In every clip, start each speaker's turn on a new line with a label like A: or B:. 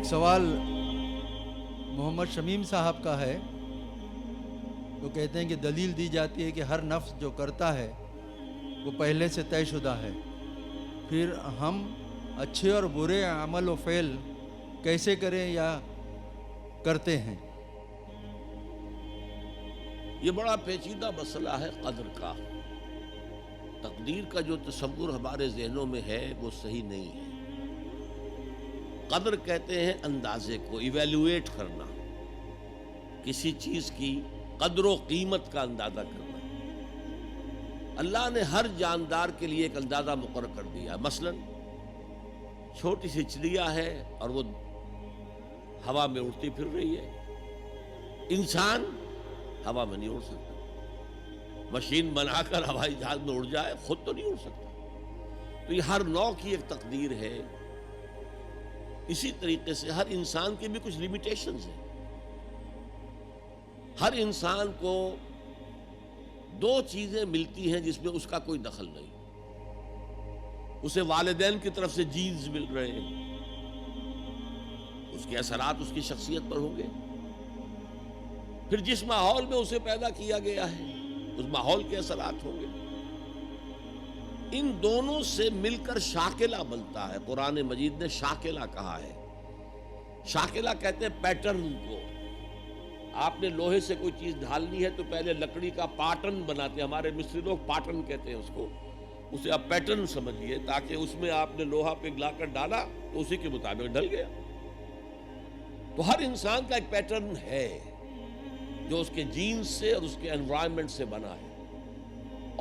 A: ایک سوال محمد شمیم صاحب کا ہے. تو کہتے ہیں کہ دلیل دی جاتی ہے کہ ہر نفس جو کرتا ہے وہ پہلے سے طے شدہ ہے، پھر ہم اچھے اور برے عمل و فعل کیسے کریں یا کرتے ہیں؟
B: یہ بڑا پیچیدہ مسئلہ ہے قدر کا. تقدیر کا جو تصور ہمارے ذہنوں میں ہے وہ صحیح نہیں ہے. قدر کہتے ہیں اندازے کو، ایویلویٹ کرنا، کسی چیز کی قدر و قیمت کا اندازہ کرنا. اللہ نے ہر جاندار کے لیے ایک اندازہ مقرر کر دیا. مثلا چھوٹی سی چڑیا ہے اور وہ ہوا میں اڑتی پھر رہی ہے. انسان ہوا میں نہیں اڑ سکتا. مشین بنا کر ہوائی جہاز میں اڑ جائے، خود تو نہیں اڑ سکتا. تو یہ ہر نوع کی ایک تقدیر ہے. اسی طریقے سے ہر انسان کی بھی کچھ لیمیٹیشنز ہیں. ہر انسان کو دو چیزیں ملتی ہیں جس میں اس کا کوئی دخل نہیں. اسے والدین کی طرف سے جینز مل رہے ہیں، اس کے اثرات اس کی شخصیت پر ہوں گے. پھر جس ماحول میں اسے پیدا کیا گیا ہے اس ماحول کے اثرات ہوں گے. ان دونوں سے مل کر شاکلہ بنتا ہے. قرآن مجید نے شاکلہ کہا ہے. شاکلہ کہتے ہیں پیٹرن کو. آپ نے لوہے سے کوئی چیز ڈھالنی ہے تو پہلے لکڑی کا پاٹن بناتے ہیں. ہمارے مصری لوگ پاٹن کہتے ہیں اس کو. اسے آپ پیٹرن سمجھیے تاکہ اس میں آپ نے لوہا پگھلا کر ڈالا تو اسی کے مطابق ڈل گیا. تو ہر انسان کا ایک پیٹرن ہے جو اس کے جینز سے اور اس کے انوائرمنٹ سے بنا ہے،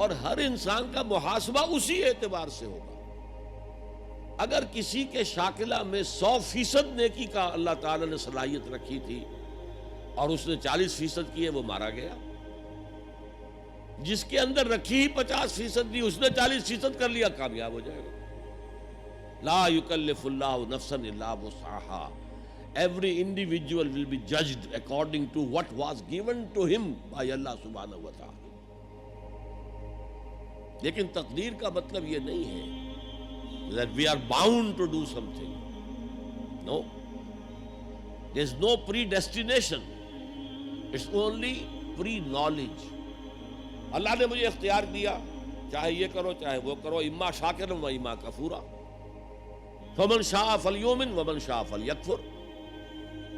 B: اور ہر انسان کا محاسبہ اسی اعتبار سے ہوگا. اگر کسی کے شاکلہ میں 100% نیکی کا اللہ تعالی نے صلاحیت رکھی تھی اور اس نے 40% کی ہے، وہ مارا گیا. جس کے اندر رکھی ہی 50% تھی، اس نے 40% کر لیا، کامیاب ہو جائے گا. لا یکلف اللہ نفسا الا وسعها. Every individual will be judged according to what was given to him by Allah subhanahu wa ta'ala. لیکن تقدیر کا مطلب یہ نہیں ہے that we are bound to do something. No. There is no predestination. It's only pre-knowledge. اللہ نے مجھے اختیار دیا، چاہے یہ کرو چاہے وہ کرو، اما شاکرا و اما کفورا. فمن شاء فلیؤمن ومن شاء فلیکفر.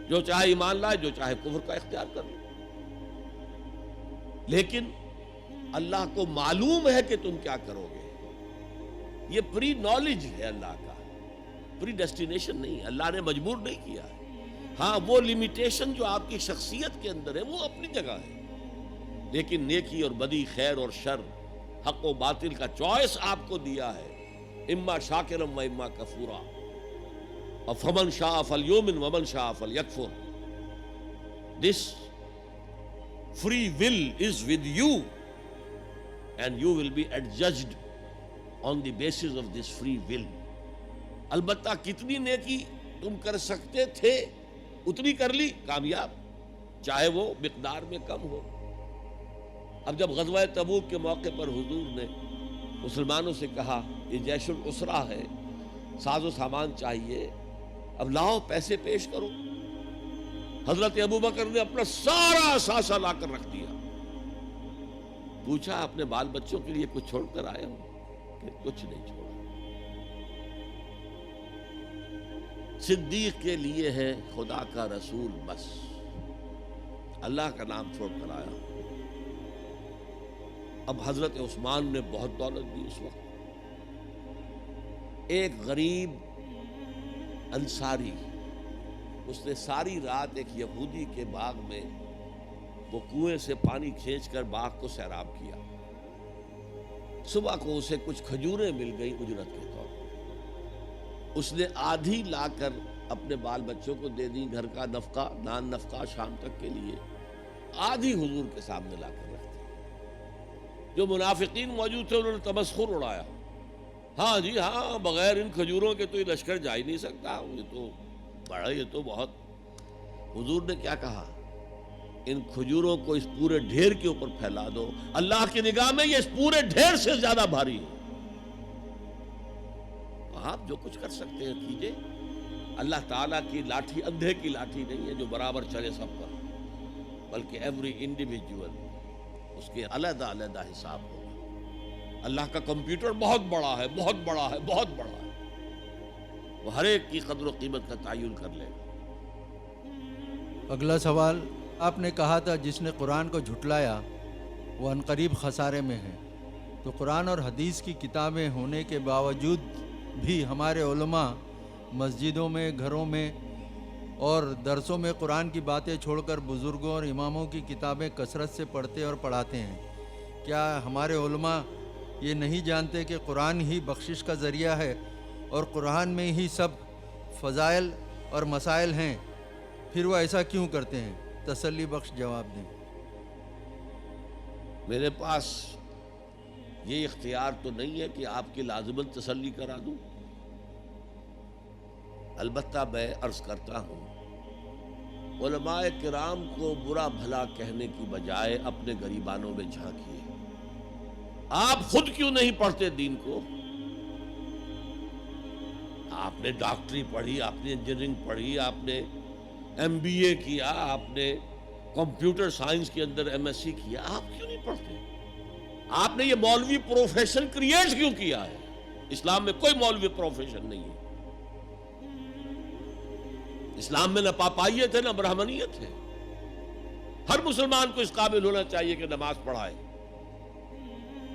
B: جو چاہے ایمان لائے، جو چاہے کفر کا اختیار کر لے. لیکن اللہ کو معلوم ہے کہ تم کیا کرو گے. یہ پری نالج ہے اللہ کا، پری ڈیسٹینیشن نہیں. اللہ نے مجبور نہیں کیا ہے. ہاں وہ لمیٹیشن جو آپ کی شخصیت کے اندر ہے وہ اپنی جگہ ہے، لیکن نیکی اور بدی، خیر اور شر، حق و باطل کا چوائس آپ کو دیا ہے. اما شاکرم و اما کفورا. فمن شاء فلیؤمن ومن شاء فلیکفر. This free will is with you and you will be adjudged on the basis of this free will. البتہ کتنی نیکی تم کر سکتے تھے اتنی کر لی، کامیاب، چاہے وہ مقدار میں کم ہو. اب جب غزوہ تبوک کے موقع پر حضور نے مسلمانوں سے کہا یہ جیش العسرہ ہے، ساز و سامان چاہیے، اب لاؤ پیسے پیش کرو. حضرت ابوبکر نے اپنا سارا اثاثہ لا کر رکھ دیا. پوچھا اپنے بال بچوں کے لیے کچھ چھوڑ کر آئے ہو؟ کہ کچھ نہیں چھوڑا. صدیق کے لیے ہے خدا کا رسول، بس اللہ کا نام چھوڑ کر آیا ہوں. اب حضرت عثمان نے بہت دولت دی اس وقت. ایک غریب انصاری، اس نے ساری رات ایک یہودی کے باغ میں وہ کنویں سے پانی کھینچ کر باغ کو سیراب کیا. صبح کو اسے کچھ کھجوریں مل گئی اجرت کے طور پر. اس نے آدھی لا کر اپنے بال بچوں کو دے دی، گھر کا نفقہ، نان نفقہ شام تک کے لیے. آدھی حضور کے سامنے لا کر رکھ دی. جو منافقین موجود تھے انہوں نے تمسخر اڑایا. ہاں جی ہاں، بغیر ان کھجوروں کے تو یہ لشکر جا ہی نہیں سکتا، یہ تو بڑا، یہ تو بہت. حضور نے کیا کہا؟ ان کھجوروں کو اس پورے ڈھیر کے اوپر پھیلا دو، اللہ کی نگاہ میں یہ اس پورے ڈھیر سے زیادہ بھاری ہے. آپ جو کچھ کر سکتے ہیں کیجئے. اللہ تعالیٰ کی لاٹھی اندھے کی لاٹھی نہیں ہے جو برابر چلے سب پر، بلکہ ایوری انڈیویجول اس کے علیحدہ علیحدہ حساب ہوگا۔ اللہ کا کمپیوٹر بہت بڑا ہے، بہت بڑا ہے، بہت بڑا ہے، وہ ہر ایک کی قدر و قیمت کا تعین کر لے گا۔
A: اگلا سوال، آپ نے کہا تھا جس نے قرآن کو جھٹلایا وہ عنقریب خسارے میں ہے، تو قرآن اور حدیث کی کتابیں ہونے کے باوجود بھی ہمارے علماء مسجدوں میں، گھروں میں اور درسوں میں قرآن کی باتیں چھوڑ کر بزرگوں اور اماموں کی کتابیں کثرت سے پڑھتے اور پڑھاتے ہیں۔ کیا ہمارے علماء یہ نہیں جانتے کہ قرآن ہی بخشش کا ذریعہ ہے اور قرآن میں ہی سب فضائل اور مسائل ہیں؟ پھر وہ ایسا کیوں کرتے ہیں؟ تسلی بخش جواب دیں۔
B: میرے پاس یہ اختیار تو نہیں ہے کہ آپ کی لازماً تسلی کرا دوں، البتہ میں عرض کرتا ہوں علماء کرام کو برا بھلا کہنے کی بجائے اپنے گریبانوں میں جھانکیے۔ آپ خود کیوں نہیں پڑھتے دین کو؟ آپ نے ڈاکٹری پڑھی، آپ نے انجینئرنگ پڑھی، آپ نے MBA کیا، آپ نے کمپیوٹر سائنس کے اندر MSc کیا، آپ کیوں نہیں پڑھتے؟ آپ نے یہ مولوی پروفیشن کریٹ کیوں کیا ہے؟ اسلام میں کوئی مولوی پروفیشن نہیں ہے۔ اسلام میں نہ پاپائیت ہے نہ برہمنیت ہے۔ ہر مسلمان کو اس قابل ہونا چاہیے کہ نماز پڑھائے،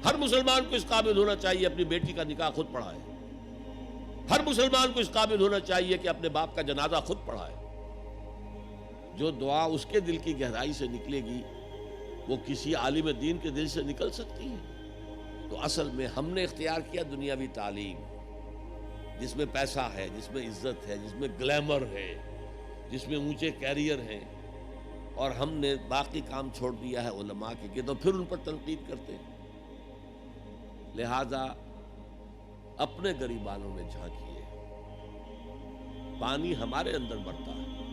B: ہر مسلمان کو اس قابل ہونا چاہیے اپنی بیٹی کا نکاح خود پڑھائے، ہر مسلمان کو اس قابل ہونا چاہیے کہ اپنے باپ کا جنازہ خود پڑھائے۔ جو دعا اس کے دل کی گہرائی سے نکلے گی وہ کسی عالم دین کے دل سے نکل سکتی ہے۔ تو اصل میں ہم نے اختیار کیا دنیاوی تعلیم، جس میں پیسہ ہے، جس میں عزت ہے، جس میں گلیمر ہے، جس میں اونچے کیریئر ہیں، اور ہم نے باقی کام چھوڑ دیا ہے علماء کے تو پھر ان پر تنقید کرتے ہیں۔ لہذا اپنے گریبانوں میں جھانکیے، پانی ہمارے اندر بڑھتا ہے،